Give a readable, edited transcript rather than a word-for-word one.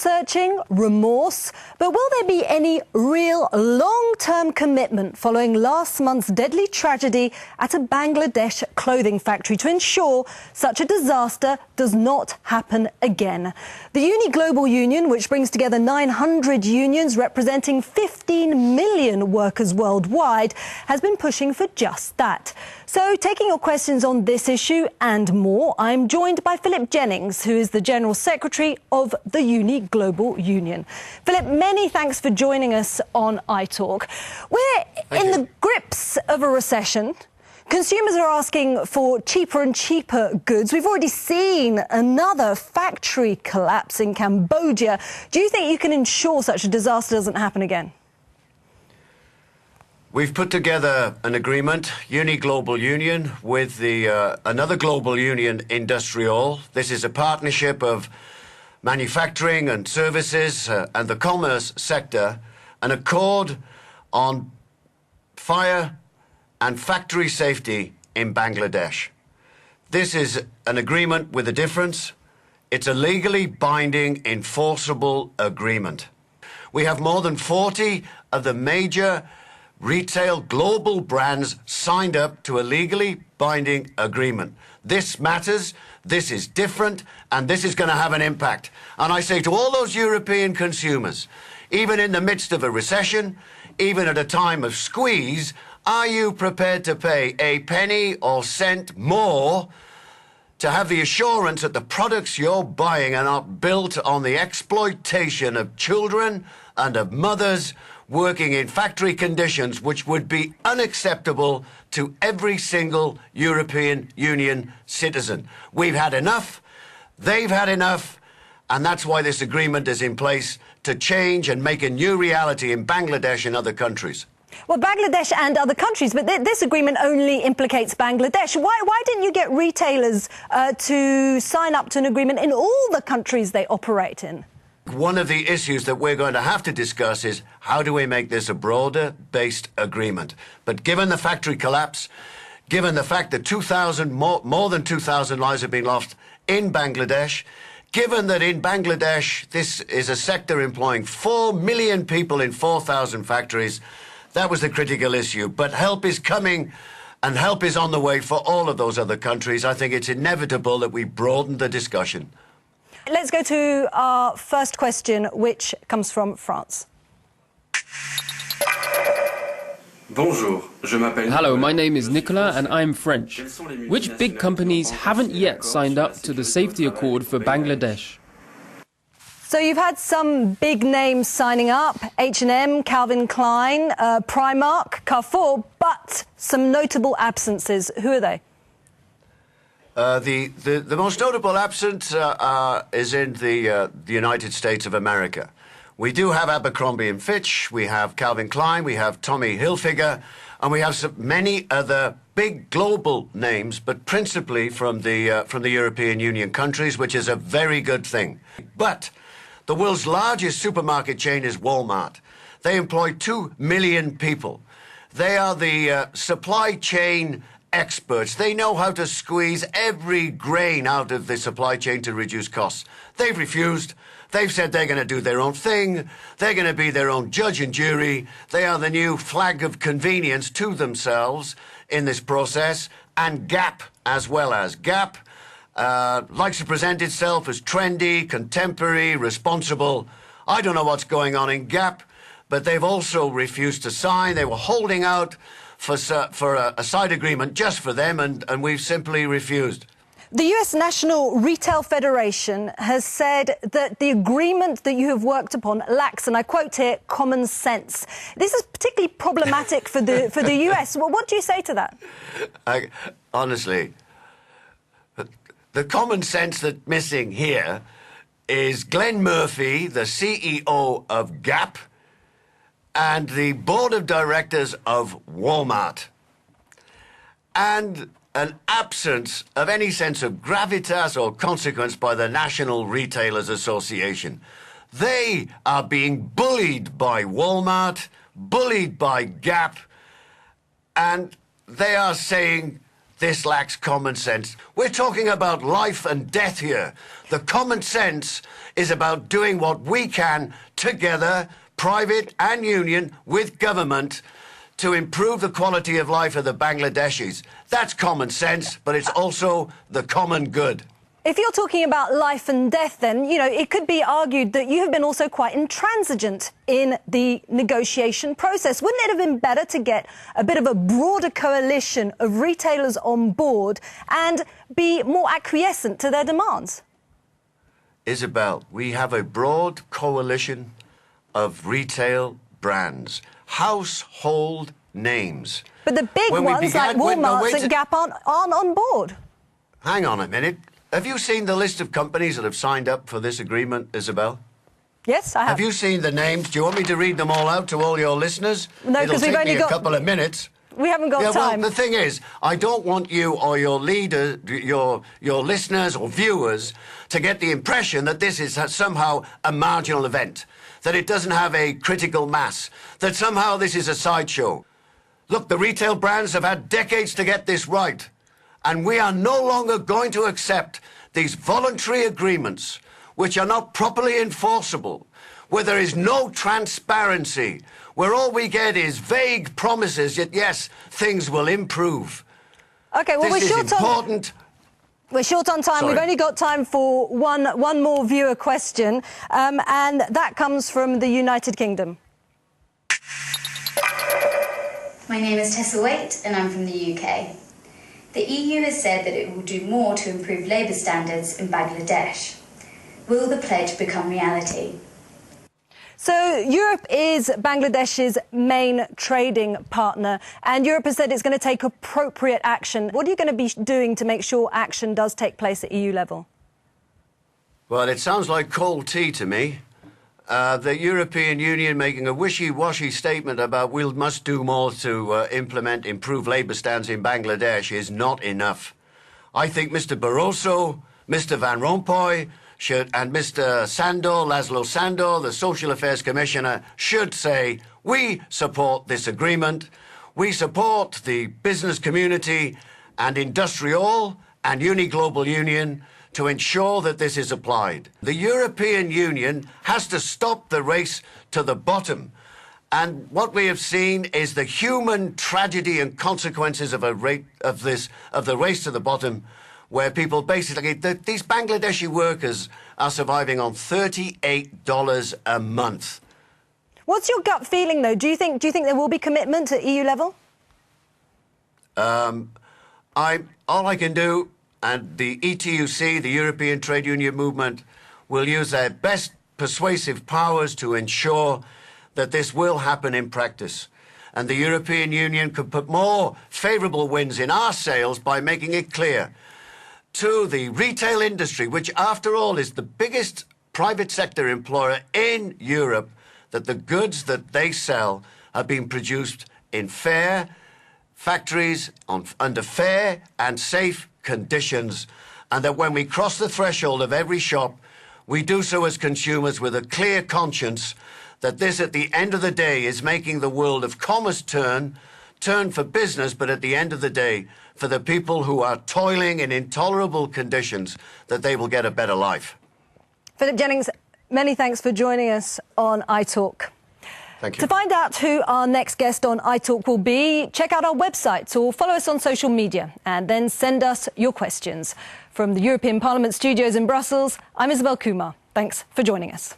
soul-searching, remorse, but will there be any real long-term commitment following last month's deadly tragedy at a Bangladesh clothing factory to ensure such a disaster does not happen again? The UNI Global Union, which brings together 900 unions representing 15 million workers worldwide, has been pushing for just that. So, taking your questions on this issue and more, I'm joined by Philip Jennings, who is the General Secretary of the UNI Global Union. Philip, many thanks for joining us on iTalk. We're in the grips of a recession. Consumers are asking for cheaper and cheaper goods. We've already seen another factory collapse in Cambodia. Do you think you can ensure such a disaster doesn't happen again? We've put together an agreement, UNI Global Union, with another global union, IndustriALL. This is a partnership of manufacturing and services and the commerce sector, an accord on fire and factory safety in Bangladesh. This is an agreement with a difference. It's a legally binding, enforceable agreement. We have more than 40 of the major retail global brands signed up to a legally binding agreement. This matters, this is different, and this is going to have an impact. And I say to all those European consumers, even in the midst of a recession, even at a time of squeeze, are you prepared to pay a penny or cent more to have the assurance that the products you're buying are not built on the exploitation of children and of mothers working in factory conditions which would be unacceptable to every single European Union citizen? We've had enough, they've had enough, and that's why this agreement is in place to change and make a new reality in Bangladesh and other countries. Well, Bangladesh and other countries, but this agreement only implicates Bangladesh. Why didn't you get retailers to sign up to an agreement in all the countries they operate in? One of the issues that we're going to have to discuss is how do we make this a broader-based agreement? But given the factory collapse, given the fact that more than 2,000 lives have been lost in Bangladesh, given that in Bangladesh this is a sector employing 4 million people in 4,000 factories, that was the critical issue. But help is coming and help is on the way for all of those other countries. I think it's inevitable that we broaden the discussion. Let's go to our first question, which comes from France. Hello, my name is Nicolas and I'm French. Which big companies haven't yet signed up to the safety accord for Bangladesh? So you've had some big names signing up, H&M, Calvin Klein, Primark, Carrefour, but some notable absences. Who are they? The most notable absence is in the United States of America. We do have Abercrombie & Fitch, we have Calvin Klein, we have Tommy Hilfiger, and we have many other big global names, but principally from the European Union countries, which is a very good thing. But the world's largest supermarket chain is Walmart. They employ 2 million people. They are the supply chain experts. They know how to squeeze every grain out of the supply chain to reduce costs. They've refused. They've said they're going to do their own thing. They're going to be their own judge and jury. They are the new flag of convenience to themselves in this process. And Gap as well as Gap likes to present itself as trendy, contemporary, responsible. I don't know what's going on in Gap, but they've also refused to sign. They were holding out for a side agreement just for them, and we've simply refused. The US National Retail Federation has said that the agreement that you have worked upon lacks, and I quote here, common sense. This is particularly problematic for the US. Well, what do you say to that? Honestly, the common sense that's missing here is Glenn Murphy, the CEO of Gap, and the board of directors of Walmart, and an absence of any sense of gravitas or consequence by the National Retailers Association. They are being bullied by Walmart, bullied by Gap, and they are saying this lacks common sense. We're talking about life and death here. The common sense is about doing what we can together, private and union, with government, to improve the quality of life of the Bangladeshis. That's common sense, but it's also the common good. If you're talking about life and death, then, you know, it could be argued that you have been also quite intransigent in the negotiation process. Wouldn't it have been better to get a bit of a broader coalition of retailers on board and be more acquiescent to their demands? Isabelle, we have a broad coalition of retail brands, household names. But the big ones like Walmart and Gap aren't on board. Hang on a minute. Have you seen the list of companies that have signed up for this agreement, Isabelle? Yes, I have. Have you seen the names? Do you want me to read them all out to all your listeners? No, because we've only got a couple of minutes. We haven't got time. Well, the thing is, I don't want you or your listeners or viewers to get the impression that this is somehow a marginal event, that it doesn't have a critical mass, that somehow this is a sideshow. Look, the retail brands have had decades to get this right. And we are no longer going to accept these voluntary agreements which are not properly enforceable, where there is no transparency, where all we get is vague promises that, yes, things will improve. OK, well, this is important. We're short on time. Sorry. We've only got time for one more viewer question, and that comes from the United Kingdom. My name is Tessa Waite, and I'm from the UK. The EU has said that it will do more to improve labour standards in Bangladesh. Will the pledge become reality? So Europe is Bangladesh's main trading partner, and Europe has said it's going to take appropriate action. What are you going to be doing to make sure action does take place at EU level? Well, it sounds like cold tea to me. The European Union making a wishy-washy statement about we must do more to implement improved labour standards in Bangladesh is not enough. I think Mr Barroso, Mr Van Rompuy and Mr Laszlo Sandor, the Social Affairs Commissioner, should say, we support this agreement, we support the business community and IndustriALL and UNI Global Union to ensure that this is applied. The European Union has to stop the race to the bottom. And what we have seen is the human tragedy and consequences of the race to the bottom, where people basically, these Bangladeshi workers are surviving on $38 a month. What's your gut feeling, though? Do you think there will be commitment at EU level? All I can do, and the ETUC, the European Trade Union Movement, will use their best persuasive powers to ensure that this will happen in practice. And the European Union could put more favourable winds in our sails by making it clear to the retail industry, which after all is the biggest private sector employer in Europe, that the goods that they sell are being produced in fair factories under fair and safe conditions, and that when we cross the threshold of every shop, we do so as consumers with a clear conscience that this, at the end of the day, is making the world of commerce turn for business, but at the end of the day, for the people who are toiling in intolerable conditions, that they will get a better life. Phillip Jennings, many thanks for joining us on iTalk. Thank you. To find out who our next guest on iTalk will be, check out our website or follow us on social media and then send us your questions. From the European Parliament studios in Brussels, I'm Isabelle Kumar. Thanks for joining us.